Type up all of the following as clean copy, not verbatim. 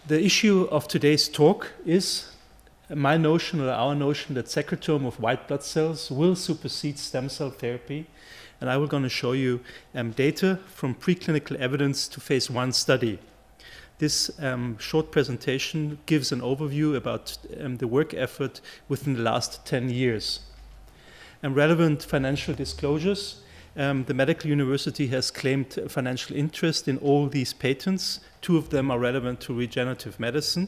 The issue of today's talk is my notion or our notion that secretome of white blood cells will supersede stem cell therapy. And I will going to show you data from preclinical evidence to phase 1 study. This short presentation gives an overview about the work effort within the last 10 years. And relevant financial disclosures. The medical university has claimed financial interest in all these patents. 2 of them are relevant to regenerative medicine.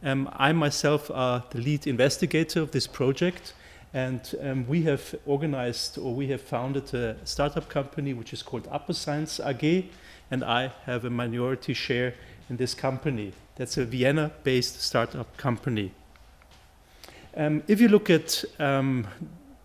I myself are the lead investigator of this project, and we have organized, or we have founded a startup company which is called APOSEC AG, and I have a minority share in this company. That's a Vienna-based startup company. If you look at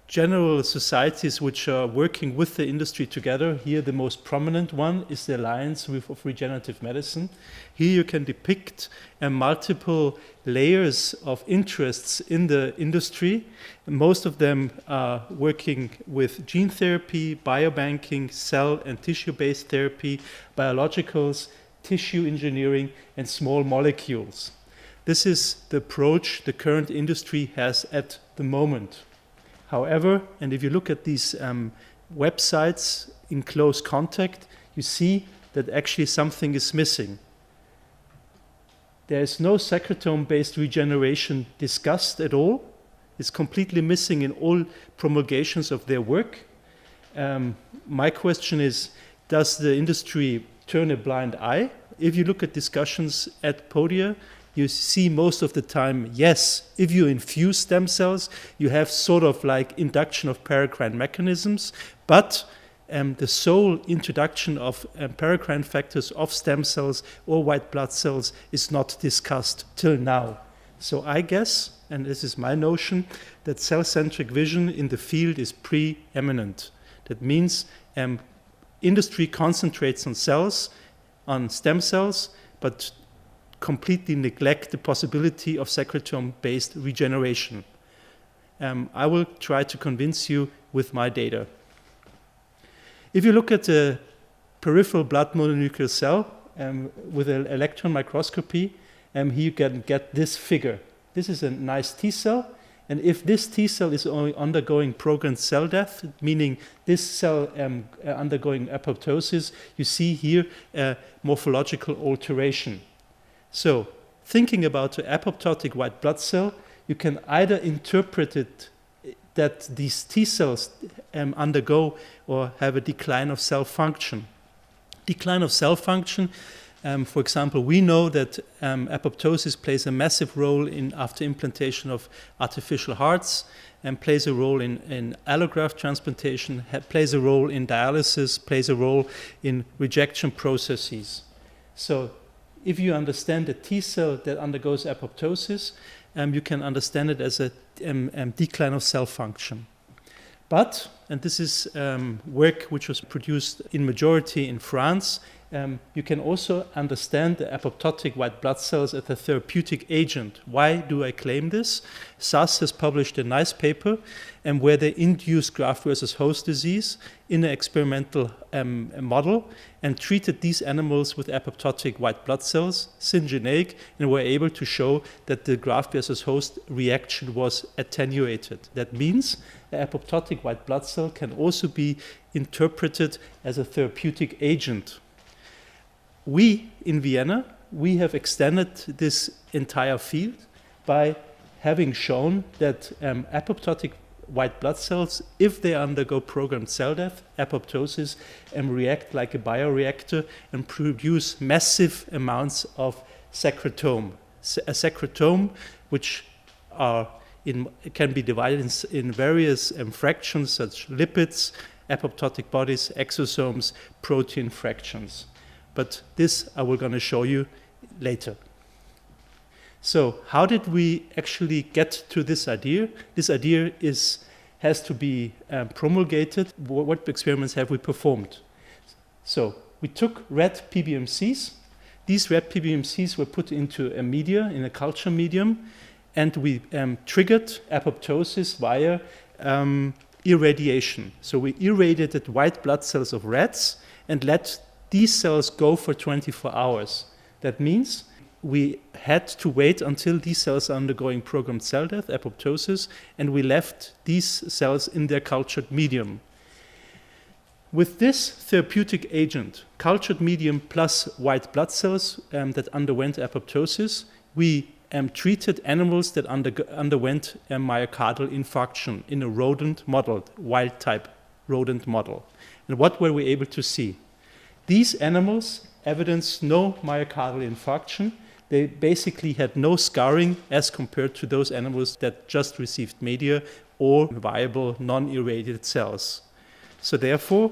general societies which are working with the industry together, here the most prominent one is the Alliance of Regenerative Medicine. Here you can depict multiple layers of interests in the industry. Most of them are working with gene therapy, biobanking, cell and tissue-based therapy, biologicals, tissue engineering, and small molecules. This is the approach the current industry has at the moment. However, and if you look at these websites in close contact, you see that actually something is missing. There is no secretome-based regeneration discussed at all. It's completely missing in all promulgations of their work. My question is, does the industry turn a blind eye? If you look at discussions at podia, you see most of the time, yes, if you infuse stem cells, you have sort of like induction of paracrine mechanisms, but the sole introduction of paracrine factors of stem cells or white blood cells is not discussed till now. So I guess, and this is my notion, that cell-centric vision in the field is preeminent. That means industry concentrates on cells, on stem cells, but completely neglect the possibility of secretome-based regeneration. I will try to convince you with my data. If you look at a peripheral blood mononuclear cell with an electron microscopy, here you can get this figure. This is a nice T cell, and if this T cell is only undergoing programmed cell death, meaning this cell undergoing apoptosis, you see here a morphological alteration. So, thinking about an apoptotic white blood cell, you can either interpret it that these T cells undergo or have a decline of cell function. Decline of cell function, for example, we know that apoptosis plays a massive role after implantation of artificial hearts, and plays a role in allograft transplantation, plays a role in dialysis, plays a role in rejection processes. So, if you understand a T cell that undergoes apoptosis, you can understand it as a decline of cell function. But, and this is work which was produced in majority in France, you can also understand the apoptotic white blood cells as a therapeutic agent. Why do I claim this? SAS has published a nice paper where they induced graft versus host disease in an experimental model and treated these animals with apoptotic white blood cells, syngeneic, and were able to show that the graft versus host reaction was attenuated. That means the apoptotic white blood cell can also be interpreted as a therapeutic agent. We, in Vienna, we have extended this entire field by having shown that apoptotic white blood cells, if they undergo programmed cell death, apoptosis, and react like a bioreactor and produce massive amounts of secretome. A secretome which can be divided in various fractions such as lipids, apoptotic bodies, exosomes, protein fractions. But this I will going to show you later. So how did we actually get to this idea? This idea has to be promulgated. What experiments have we performed? So we took rat PBMCs. These rat PBMCs were put into a media, in a culture medium, and we triggered apoptosis via irradiation. So we irradiated white blood cells of rats and let these cells go for 24 hours. That means we had to wait until these cells are undergoing programmed cell death, apoptosis, and we left these cells in their cultured medium. With this therapeutic agent, cultured medium plus white blood cells that underwent apoptosis, we treated animals that underwent a myocardial infarction in a rodent model, wild-type rodent model. And what were we able to see? These animals evidenced no myocardial infarction. They basically had no scarring as compared to those animals that just received media or viable non-irradiated cells. So therefore,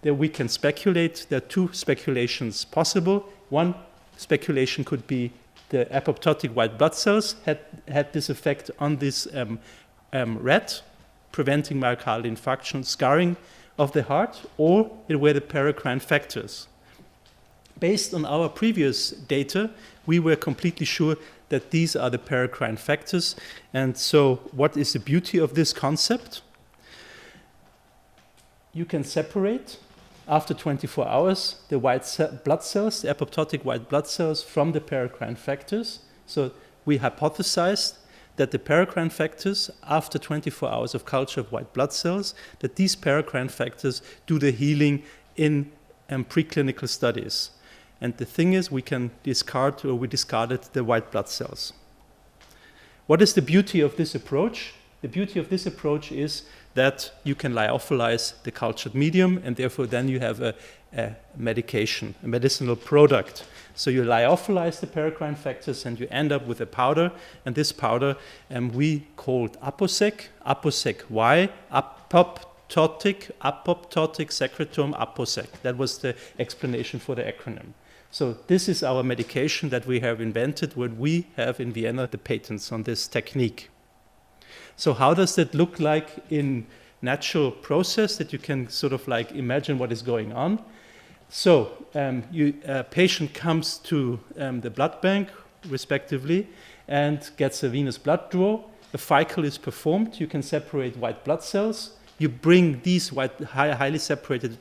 we can speculate. There are two speculations possible. One speculation could be the apoptotic white blood cells had this effect on this rat, preventing myocardial infarction, scarring of the heart, or it were the paracrine factors. Based on our previous data, we were completely sure that these are the paracrine factors. And so what is the beauty of this concept? You can separate, after 24 hours, the white blood cells, the apoptotic white blood cells, from the paracrine factors. So we hypothesized that the paracrine factors, after 24 hours of culture of white blood cells, that these paracrine factors do the healing in preclinical studies. And the thing is, we can discard, or we discarded the white blood cells. What is the beauty of this approach? The beauty of this approach is that you can lyophilize the cultured medium, and therefore then you have a medication, a medicinal product. So you lyophilize the paracrine factors and you end up with a powder, and this powder we called APOSEC, APOSEC Y, apoptotic secretome APOSEC. That was the explanation for the acronym. So this is our medication that we have invented, where we have in Vienna the patents on this technique. So how does that look like in natural process, that you can sort of like imagine what is going on? So a patient comes to the blood bank, respectively, and gets a venous blood draw. A FICAL is performed. You can separate white blood cells. You bring these highly separated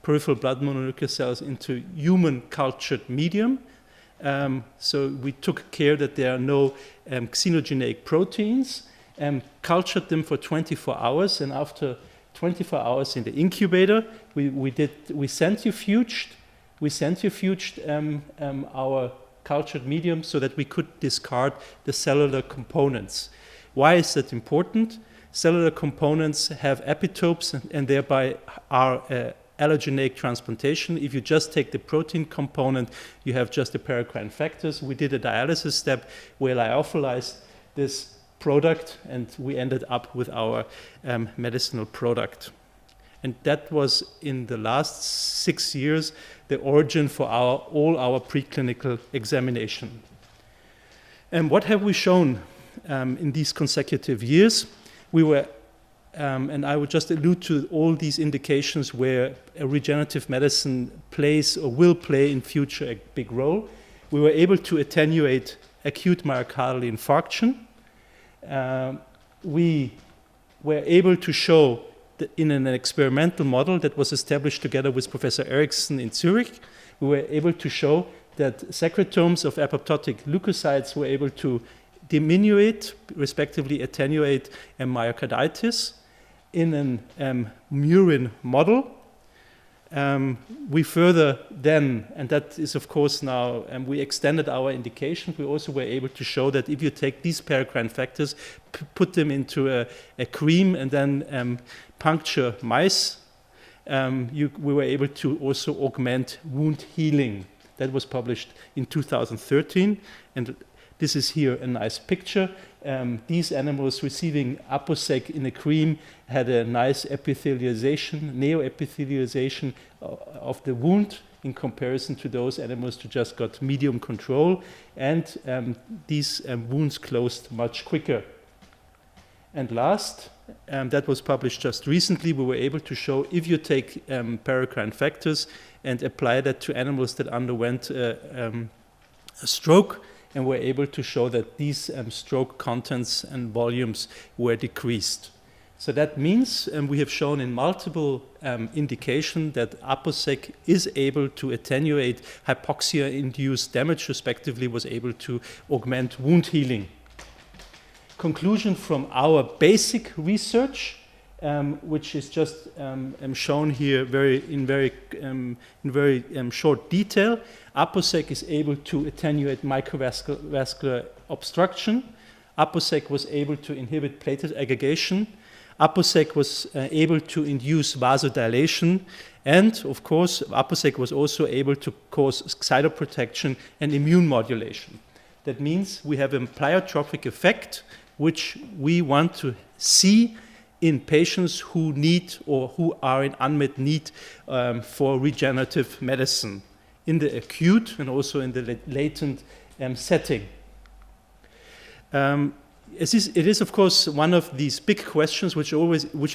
peripheral blood mononuclear cells into human cultured medium. So we took care that there are no xenogenic proteins, cultured them for 24 hours, and after 24 hours in the incubator, we centrifuged our cultured medium so that we could discard the cellular components. Why is that important? Cellular components have epitopes and thereby are allogeneic transplantation. If you just take the protein component, you have just the paracrine factors. We did a dialysis step where lyophilized this product, and we ended up with our medicinal product. And that was, in the last 6 years, the origin for all our preclinical examination. And what have we shown in these consecutive years? We were, and I would just allude to all these indications where a regenerative medicine plays or will play in future a big role. We were able to attenuate acute myocardial infarction. We were able to show that in an experimental model that was established together with Professor Eriksson in Zurich, we were able to show that secretomes of apoptotic leukocytes were able to diminuate, respectively attenuate, myocarditis in an murine model. We further then, and that is of course now, we extended our indication. We also were able to show that if you take these paracrine factors, put them into a cream and then puncture mice, we were able to also augment wound healing. That was published in 2013, and this is here a nice picture. These animals receiving APOSEC in a cream had a nice epithelialization, neoepithelialization of the wound in comparison to those animals who just got medium control, and these wounds closed much quicker. And last, that was published just recently, we were able to show if you take paracrine factors and apply that to animals that underwent a stroke, and we're able to show that these stroke contents and volumes were decreased. So that means we have shown in multiple indications that APOSEC is able to attenuate hypoxia-induced damage, respectively was able to augment wound healing. Conclusion from our basic research, which is just shown here in very short detail. APOSEC is able to attenuate microvascular obstruction. APOSEC was able to inhibit platelet aggregation. APOSEC was able to induce vasodilation. And, of course, APOSEC was also able to cause cytoprotection and immune modulation. That means we have a pleiotropic effect, which we want to see in patients who need or who are in unmet need for regenerative medicine in the acute and also in the latent setting. It is, of course, one of these big questions which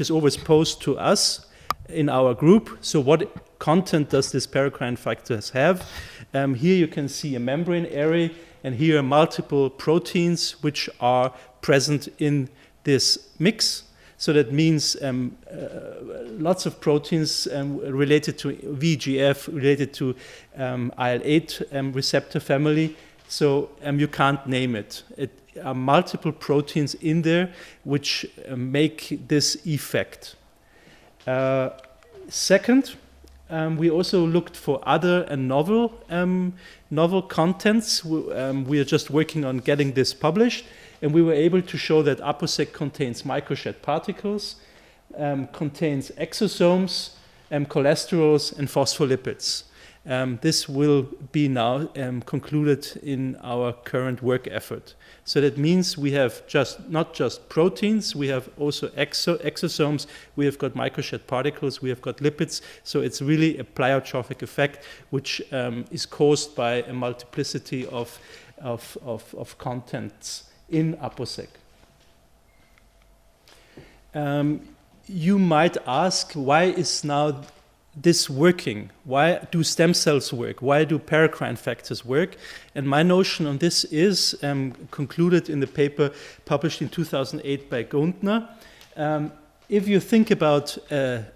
is always posed to us in our group. So what content does this paracrine factors have? Here you can see a membrane area, and here are multiple proteins which are present in this mix. So that means lots of proteins related to VEGF, related to IL-8 receptor family. So you can't name it. There are multiple proteins in there which make this effect. Second, we also looked for other and novel contents. We are just working on getting this published. And we were able to show that APOSEC contains microshed particles, contains exosomes, cholesterols, and phospholipids. This will be now concluded in our current work effort. So that means we have not just proteins, we have also exosomes, we have got microshed particles, we have got lipids. So it's really a pleiotropic effect, which is caused by a multiplicity of contents in APOSEC. You might ask, why is now this working? Why do stem cells work? Why do paracrine factors work? And my notion on this is concluded in the paper published in 2008 by Guntner. If you think about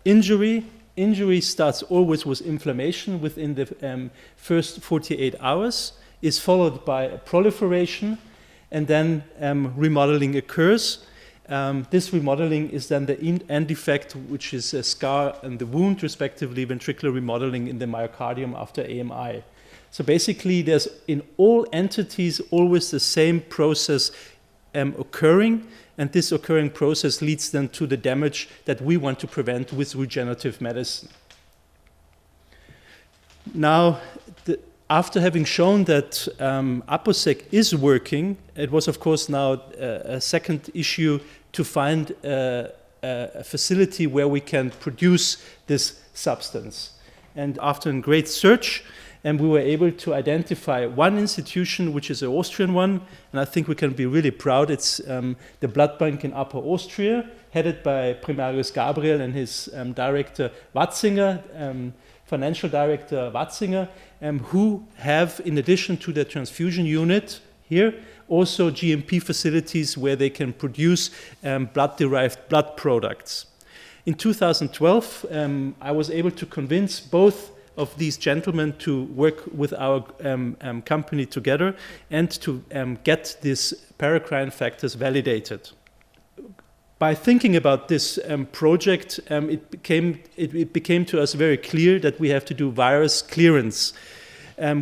injury starts always with inflammation within the first 48 hours, is followed by a proliferation, and then remodeling occurs. This remodeling is then the end effect, which is a scar in the wound, respectively ventricular remodeling in the myocardium after AMI. So basically, there's in all entities always the same process occurring, and this occurring process leads then to the damage that we want to prevent with regenerative medicine. Now, after having shown that APOSEC is working, it was, of course, now a second issue to find a facility where we can produce this substance. And after a great search, we were able to identify one institution, which is an Austrian one, and I think we can be really proud. It's the Blood Bank in Upper Austria, headed by Primarius Gabriel and his director Watzinger, financial director Watzinger, who have, in addition to the transfusion unit here, also GMP facilities where they can produce blood-derived blood products. In 2012, I was able to convince both of these gentlemen to work with our company together and to get these paracrine factors validated. By thinking about this project, it became to us very clear that we have to do virus clearance.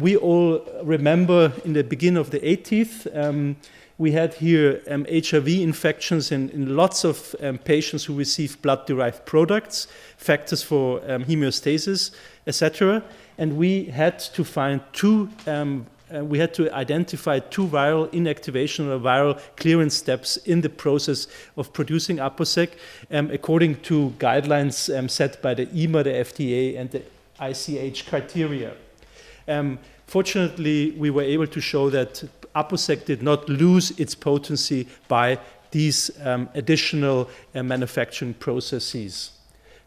We all remember in the beginning of the 80s, we had here HIV infections in lots of patients who received blood-derived products, factors for hemostasis, etc. And we had to find we had to identify two viral inactivation or viral clearance steps in the process of producing APOSEC according to guidelines set by the EMA, the FDA, and the ICH criteria. Fortunately, we were able to show that APOSEC did not lose its potency by these additional manufacturing processes.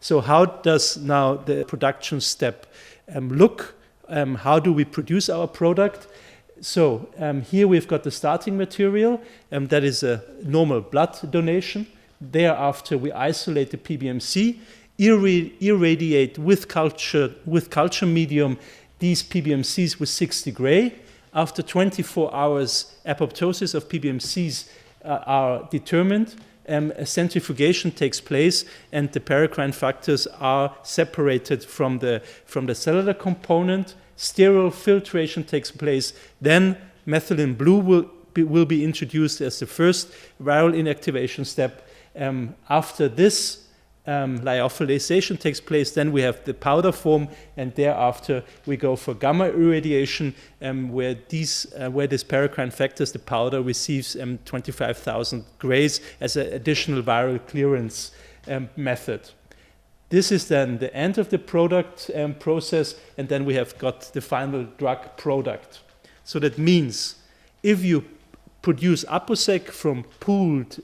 So how does now the production step look? How do we produce our product? So here we've got the starting material, that is a normal blood donation. thereafter, we isolate the PBMC, irradiate with culture medium these PBMCs with 60 gray. After 24 hours, apoptosis of PBMCs are determined. A centrifugation takes place, and the paracrine factors are separated from the cellular component. Sterile filtration takes place. Then methylene blue will be introduced as the first viral inactivation step. After this, lyophilization takes place. Then we have the powder form, and thereafter we go for gamma irradiation, where this paracrine factors, the powder, receives 25,000 grays as an additional viral clearance method. This is then the end of the product process, and then we have got the final drug product. So that means if you produce APOSEC from pooled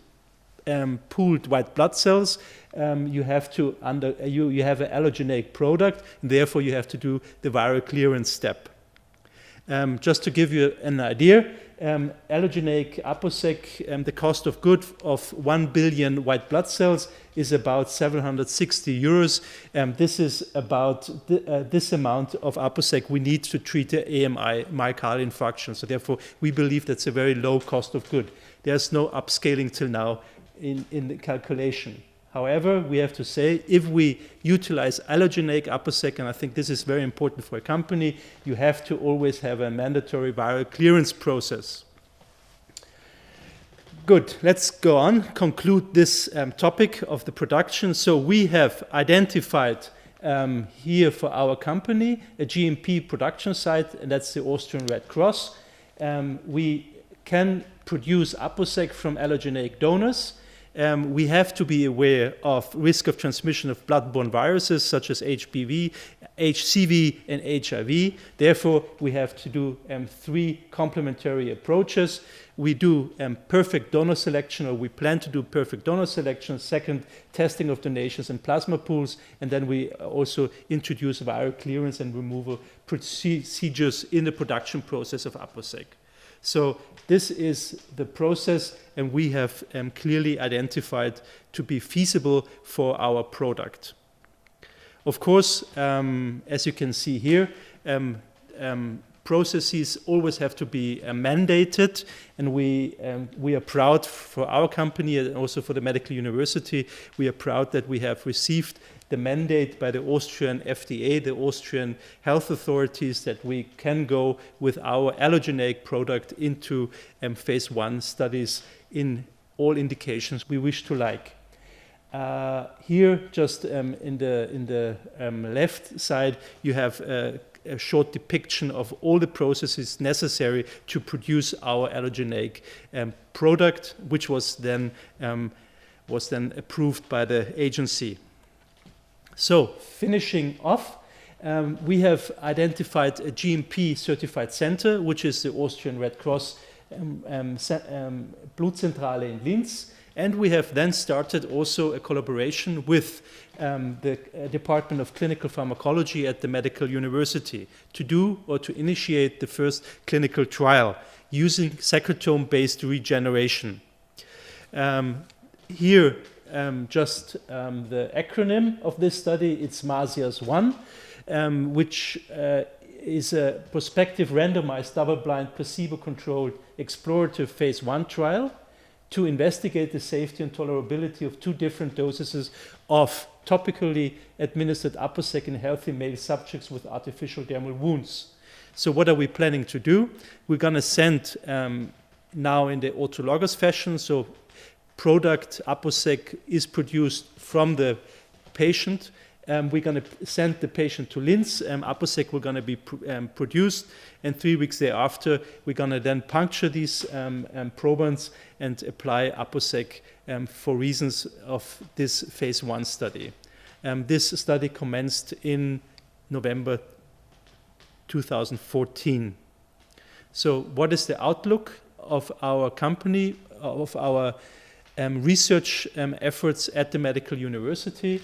white blood cells, you have to you have an allogeneic product, and therefore you have to do the viral clearance step. Just to give you an idea, allogeneic APOSEC, the cost of good of 1 billion white blood cells is about 760 euros. This is about this amount of APOSEC we need to treat the AMI, myocardial infarction. So therefore, we believe that's a very low cost of good. There's no upscaling till now in the calculation. However, we have to say, if we utilize allogeneic APOSEC, and I think this is very important for a company, you have to always have a mandatory viral clearance process. Good, let's go on, conclude this topic of the production. So we have identified here for our company a GMP production site, and that's the Austrian Red Cross. We can produce APOSEC from allogeneic donors. We have to be aware of risk of transmission of blood-borne viruses such as HPV, HCV, and HIV. Therefore, we have to do 3 complementary approaches. We do perfect donor selection, or we plan to do perfect donor selection. Second, testing of donations and plasma pools. And then we also introduce viral clearance and removal procedures in the production process of APOSEC. So this is the process, and we have clearly identified to be feasible for our product. Of course, as you can see here, processes always have to be mandated, and we are proud for our company and also for the medical university. We are proud that we have received the mandate by the Austrian FDA, the Austrian health authorities, that we can go with our allogeneic product into phase 1 studies in all indications we wish to like. Here, just in the left side, you have a short depiction of all the processes necessary to produce our allogeneic product, which was then approved by the agency. So, finishing off, we have identified a GMP certified center, which is the Austrian Red Cross Blutzentrale in Linz. And we have then started also a collaboration with the Department of Clinical Pharmacology at the Medical University to do or to initiate the first clinical trial using Secretome-based regeneration. Here, just the acronym of this study, it's MASIAS-1, which is a prospective randomized double-blind placebo-controlled explorative phase 1 trial to investigate the safety and tolerability of 2 different doses of topically administered APOSEC in healthy male subjects with artificial dermal wounds. So what are we planning to do? We're going to send now in the autologous fashion, so product APOSEC is produced from the patient. We're going to send the patient to Linz. APOSEC will going to be produced, and 3 weeks thereafter, we're going to then puncture these probands and apply APOSEC for reasons of this phase 1 study. This study commenced in November 2014. So what is the outlook of our company, of our research efforts at the medical university?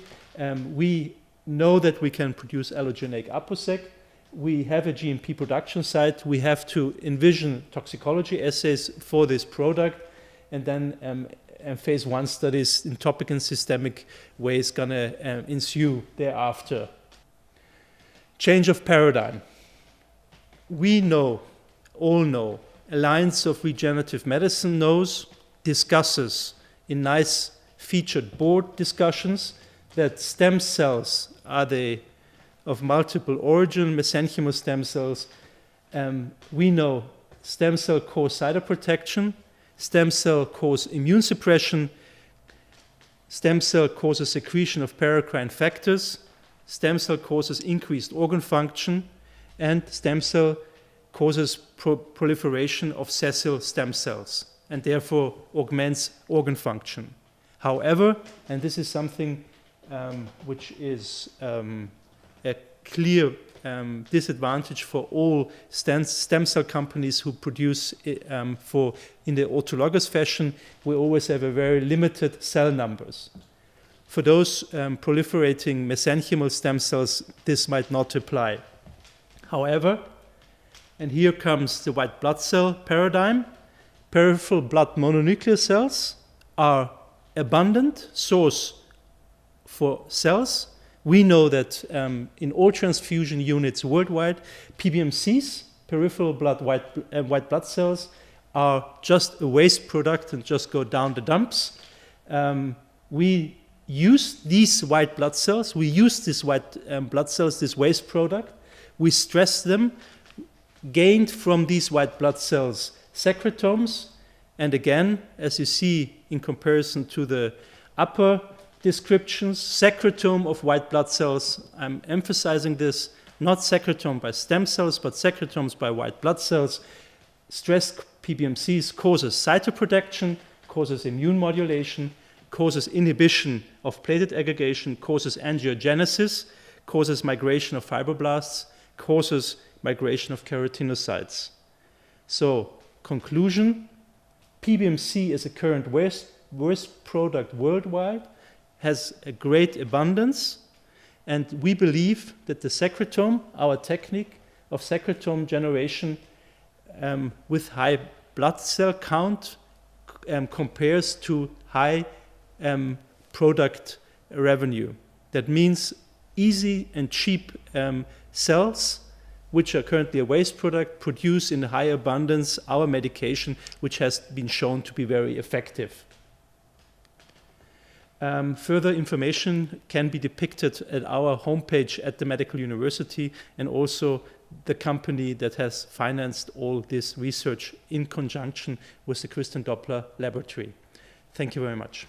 We know that we can produce allogeneic APOSEC. We have a GMP production site. We have to envision toxicology assays for this product, and then phase 1 studies in topic and systemic ways going to ensue thereafter. Change of paradigm. We know, all know, Alliance of Regenerative Medicine knows, discusses in nice featured board discussions that stem cells are of multiple origin, mesenchymal stem cells. We know stem cell cause cytoprotection, stem cell cause immune suppression, stem cell causes secretion of paracrine factors, stem cell causes increased organ function, and stem cell causes proliferation of sessile stem cells and therefore augments organ function. However, and this is something which is a clear disadvantage for all stem cell companies who produce in the autologous fashion, we always have a very limited cell numbers. For those proliferating mesenchymal stem cells, this might not apply. However, and here comes the white blood cell paradigm, peripheral blood mononuclear cells are abundant source for cells. We know that in all transfusion units worldwide, PBMCs, peripheral blood white blood cells, are just a waste product and just go down the dumps. We use these white blood cells, we use these white blood cells, this waste product, we stress them, gained from these white blood cells secretomes, and again, as you see in comparison to the upper descriptions, secretome of white blood cells, I'm emphasizing this, not secretome by stem cells, but secretomes by white blood cells. Stressed PBMCs causes cytoprotection, causes immune modulation, causes inhibition of platelet aggregation, causes angiogenesis, causes migration of fibroblasts, causes migration of keratinocytes. So, conclusion, PBMC is a current waste product worldwide, has a great abundance, and we believe that the secretome, our technique of secretome generation with high blood cell count compares to high product revenue. That means easy and cheap cells, which are currently a waste product, produce in high abundance our medication, which has been shown to be very effective. Further information can be depicted at our homepage at the Medical University, and also the company that has financed all this research in conjunction with the Christian Doppler Laboratory. Thank you very much.